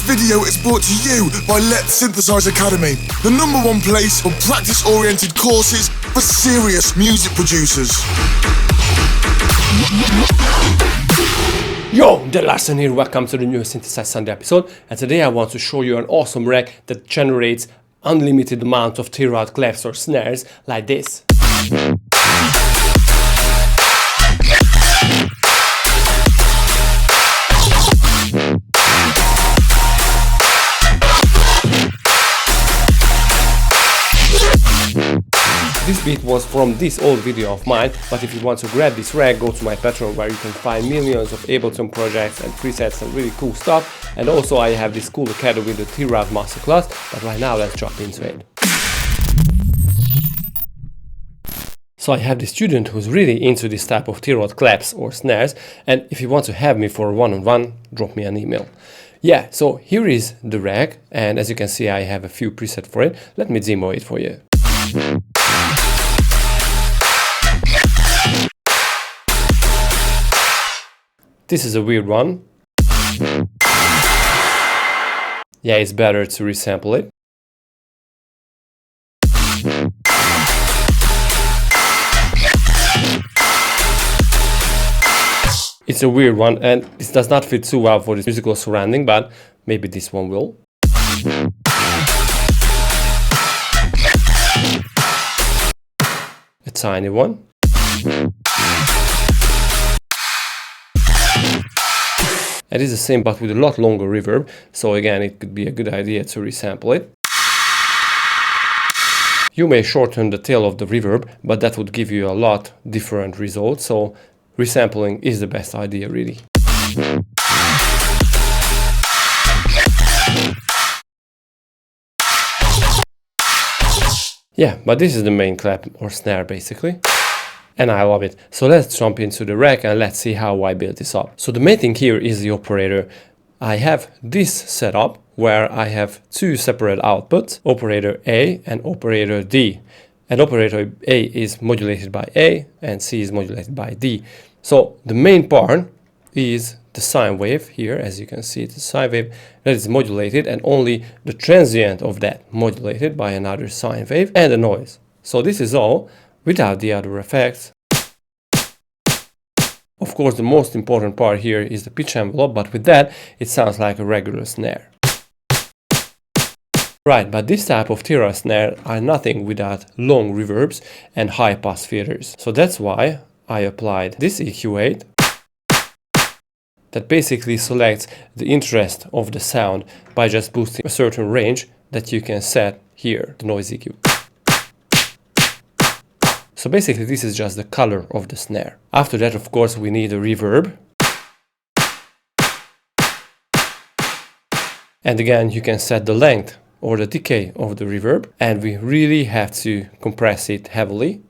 video is brought to you by Letsynthisize Academy, the #1 place for practice-oriented courses for serious music producers. Yo, the Larson here, welcome to the new Synthesize Sunday episode, and today I want to show you an awesome rack that generates unlimited amount of Tearout claps or snares like this. This beat was from this old video of mine, but if you want to grab this rack, go to my Patreon where you can find millions of Ableton projects and presets and really cool stuff. And also I have this cool academy with the Tearout masterclass, but right now let's jump into it. So I have this student who's really into this type of Tearout claps or snares, and if you want to have me for a one-on-one, drop me an email. Yeah, so here is the rack, and as you can see I have a few presets for it. Let me demo it for you. This is a weird one. Yeah, it's better to resample it. It's a weird one, and this does not fit too well for this musical surrounding, but maybe this one will. A tiny one. It is the same but with a lot longer reverb, so again it could be a good idea to resample it. You may shorten the tail of the reverb, but that would give you a lot different results, so resampling is the best idea really. Yeah, but this is the main clap or snare basically. And I love it. So let's jump into the rack and let's see how I built this up. So the main thing here is the operator. I have this setup where I have two separate outputs, operator A and operator D. And operator A is modulated by A and C is modulated by D. So the main part is the sine wave here, as you can see, it's a sine wave that is modulated, and only the transient of that modulated by another sine wave and the noise. So this is all without the other effects. Of course, the most important part here is the pitch envelope, but with that, it sounds like a regular snare. Right, but this type of Tearout snare are nothing without long reverbs and high pass filters. So that's why I applied this EQ8 that basically selects the interest of the sound by just boosting a certain range that you can set here, the noise EQ. So basically this is just the color of the snare. After that, of course, we need a reverb. And again, you can set the length or the decay of the reverb, and we really have to compress it heavily.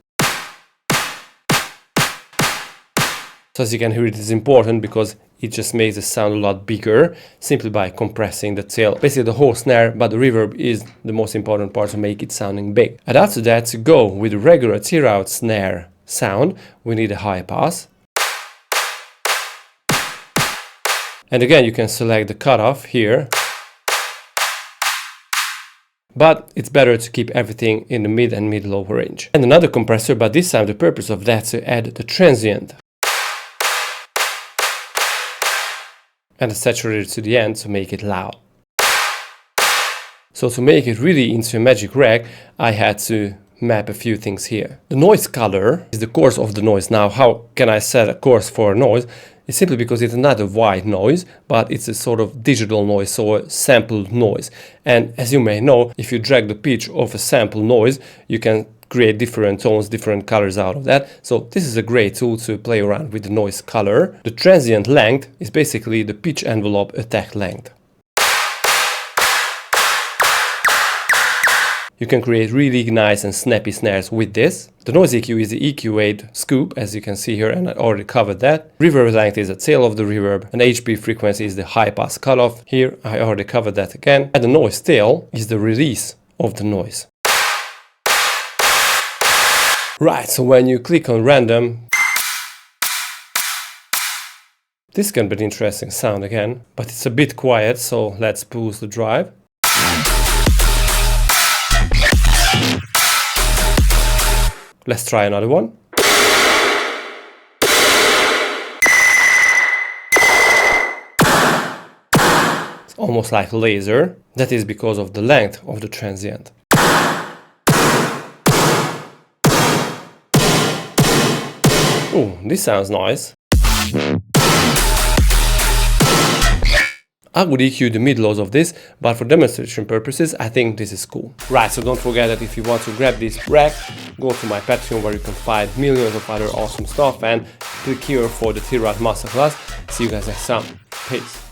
So as you can hear, it is important because it just makes the sound a lot bigger simply by compressing the tail. Basically the whole snare, but the reverb is the most important part to make it sounding big. And after that, to go with the regular Tearout snare sound, we need a high pass. And again, you can select the cutoff here. But it's better to keep everything in the mid and mid-low range. And another compressor, but this time the purpose of that is to add the transient. And the saturator to the end to make it loud. So to make it really into a magic rack, I had to map a few things here. The noise color is the course of the noise. Now, how can I set a course for a noise? It's simply because it's not a white noise, but it's a sort of digital noise, so a sampled noise. And as you may know, if you drag the pitch of a sample noise, you can create different tones, different colors out of that. So this is a great tool to play around with the noise color. The transient length is basically the pitch envelope attack length. You can create really nice and snappy snares with this. The noise EQ is the EQ8 scoop, as you can see here, and I already covered that. Reverb length is the tail of the reverb, and HP frequency is the high pass cutoff. Here I already covered that again. And the noise tail is the release of the noise. Right, so when you click on random, This can be an interesting sound again, but it's a bit quiet, so let's boost the drive. Let's try another one. It's almost like laser. That is because of the length of the transient. Oh, this sounds nice. I would EQ the mid-lows of this, but for demonstration purposes, I think this is cool. Right, so don't forget that if you want to grab this rack, go to my Patreon where you can find millions of other awesome stuff, and click here for the Tearout masterclass. See you guys next time. Peace.